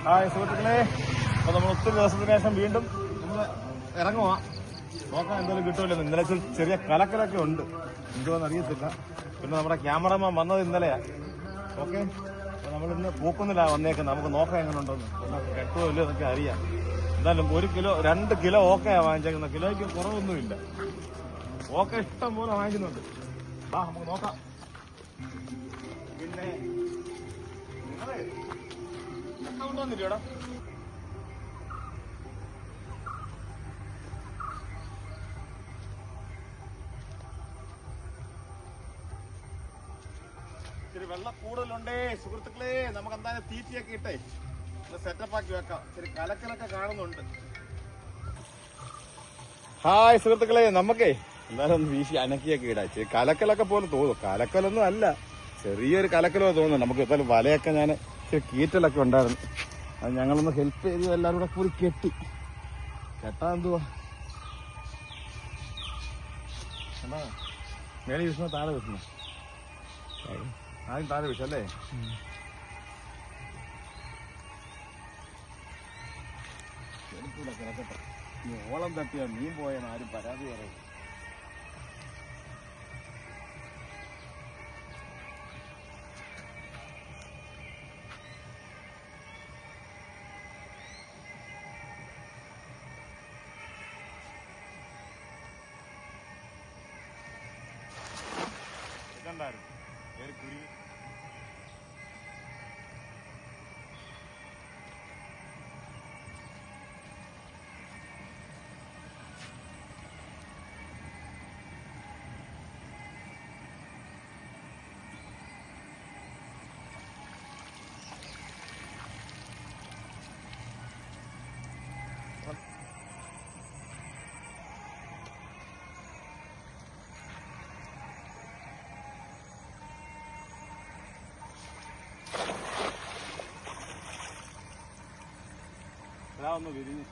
Hi സുഹൃത്തുക്കളെ, അപ്പോൾ നമ്മൾ ഒത്തിരി ദിവസത്തിന് ശേഷം വീണ്ടും നമ്മൾ ഇറങ്ങുക. നോക്കാൻ എന്തെങ്കിലും കിട്ടുമല്ലോ. ഇന്നലെ ചെറിയ കലക്കലൊക്കെ ഉണ്ട്, എന്തുവാന്ന് അറിയത്തില്ല. പിന്നെ നമ്മുടെ ക്യാമറമാൻ വന്നത് ഇന്നലെയാണ്. ഓക്കെ, അപ്പോൾ നമ്മളിന്ന് പൂക്കുന്നില്ല വന്നേക്കുന്നത്. നമുക്ക് നോക്കാം എങ്ങനെ ഉണ്ടെന്ന്, നമുക്ക് കെട്ടുമോ ഇല്ലയോ എന്നൊക്കെ അറിയാം. എന്തായാലും 1 കിലോ 2 കിലോ ഓക്കെയാണ് വാങ്ങിച്ചേക്കുന്നത്. കിലോയ്ക്ക് കുറവൊന്നുമില്ല. ഓക്കെ ഇഷ്ടം പോലെ വാങ്ങിക്കുന്നുണ്ട്. നമുക്ക് നോക്കാം. പിന്നെ കൊണ്ടുവന്നില്ലോടാ, ഇച്ചിരി വെള്ളം കൂടുതലുണ്ടേ സുഹൃത്തുക്കളെ. നമുക്ക് എന്തായാലും തീറ്റിയൊക്കെ ഇട്ടേ സെറ്റപ്പ് ആക്കി വെക്കാം. ഇച്ചിരി കലക്കലൊക്കെ കാണുന്നുണ്ട്. ഹായ് സുഹൃത്തുക്കളെ, നമുക്കേ എന്തായാലും ഒന്ന് വീശി അനക്കിയൊക്കെ ഇടാം. ഇച്ചിരി കലക്കലൊക്കെ പോലെ തോന്നും. കലക്കലൊന്നും അല്ല, ചെറിയൊരു കലക്കലോ തോന്നുന്നു. നമുക്ക് എന്തായാലും വലയൊക്കെ ഞാൻ ഇച്ചിരി കീറ്റലൊക്കെ ഉണ്ടായിരുന്നു. അത് ഞങ്ങളൊന്ന് ഹെൽപ്പ് ചെയ്ത് എല്ലാവരും കൂടെ കൂടി കെട്ടി. കെട്ടാൻ എന്തുവാ എന്നാ മേളി വീശുന്ന താഴെ വീശുന്നു. ആദ്യം താഴെ വീശല്ലേ. കിടക്കട്ടെ. ഈ ഓളം തട്ടിയാ മീൻ പോയാൽ ആരും പരാതി പറയും. ഇതുണ്ടായിരുന്നു വേറെ കുരുങ്ങി. ഒന്ന് വിരിഞ്ഞ്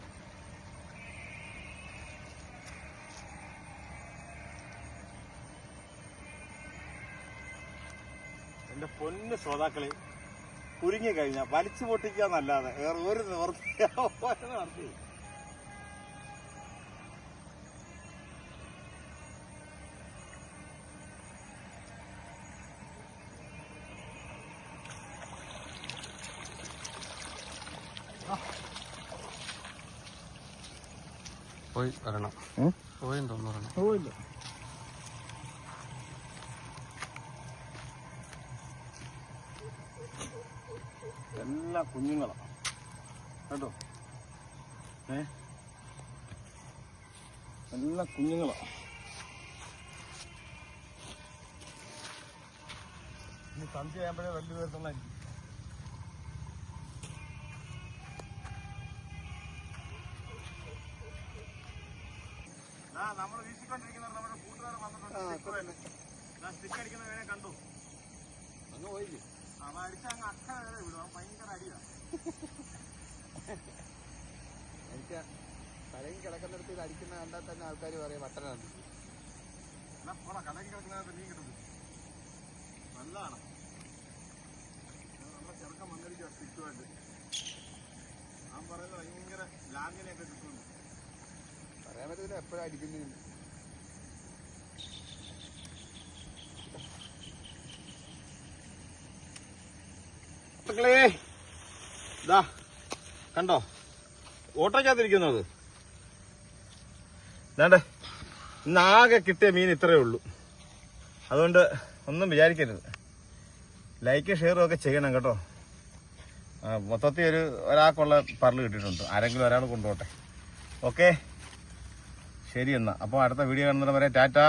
എന്റെ പൊന്ന് ശ്രോതാക്കളെ, കുരുങ്ങി കഴിഞ്ഞാൽ വലിച്ചു പൊട്ടിക്കാന്നല്ലാതെ വേറെ ഒരു നിവർത്തി നടത്തി. പോയി വരണം. പോയെന്ന് തോന്നുന്നു. പോയില്ല. എല്ലാം കുഞ്ഞുങ്ങളാണ് കേട്ടോ. എല്ലാം കുഞ്ഞുങ്ങളാണ്. ഇനി സന്ധ്യ ആകുമ്പോഴേ വലിയ ദിവസങ്ങളായിരിക്കും. നമ്മൾ വീശിക്കൊണ്ടിരിക്കുന്ന നമ്മുടെ കൂട്ടുകാർ വന്നിട്ടുണ്ട്. സ്റ്റിക്ക് അടിക്കുന്ന വേണേ കണ്ടു. അങ്ങ് പോയില്ലേ? അവ അടിച്ച അങ്ങ് അട്ട വേറെ വിടും. ഭയങ്കര അടിയാ. എനിക്ക് കലങ്ങി കിടക്കുന്നിടത്ത് ഇത് അടിക്കുന്ന കണ്ടാൽ തന്നെ ആൾക്കാർ പറയും വട്ടനാണ്. എന്നാ പോണ കലങ്ങി കിടക്കുന്നതിനകത്ത് മീൻ കിട്ടുന്നു. നല്ലതാണ്. നമ്മളെ ചെറുക്കം വന്നിരിക്കുക സ്റ്റിക്കുമായിട്ട്. ഞാൻ പറയുന്നത് ഭയങ്കര ലാങ്ങിനെയൊക്കെ കിട്ടുന്നു. പറയാൻ പറ്റില്ല എപ്പോഴും അടിക്കുന്നില്ല. ഇതാ കണ്ടോ ഓട്ടോക്കകത്തിരിക്കുന്നത്. വേണ്ടേ, ഇന്നാകെ കിട്ടിയ മീൻ ഇത്രയേ ഉള്ളൂ. അതുകൊണ്ട് ഒന്നും വിചാരിക്കരുത്. ലൈക്ക് ഷെയറും ഒക്കെ ചെയ്യണം കേട്ടോ. മൊത്തത്തിൽ ഒരാൾക്കുള്ള പറല് കിട്ടിയിട്ടുണ്ട്. ആരെങ്കിലും ഒരാൾ കൊണ്ടുപോട്ടെ. ഓക്കെ, ശരി എന്നാ. അപ്പോൾ അടുത്ത വീഡിയോ കാണുന്നവരെ ടാറ്റാ.